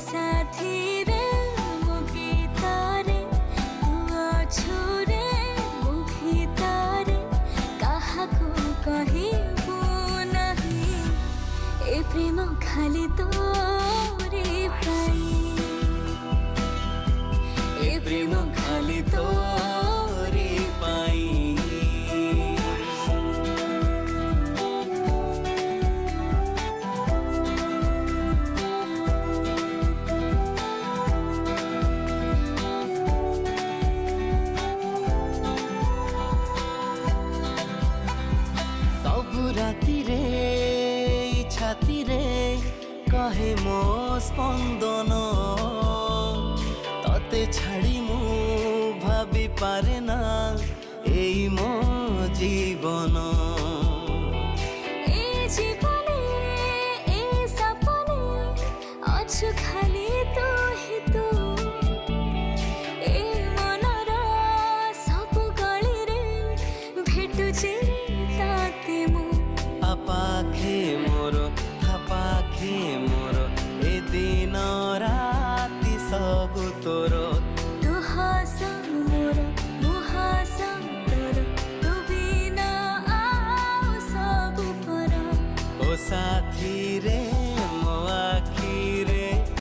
साथी रे मो गीतारे तू अछु रे मो गीतारे काहाको कहिबु नाही ए प्रेम खाली तोरे पाई ए प्रेम खाली तोरे पाई राती रे छाती रे कहे मो स्पंदन तते छाड़ी मु भाभी पारे ना एई मो जीवन ए जीवने ए सपने अछु खाली तू ही तू ए मनरा सब गली रे भेटुचे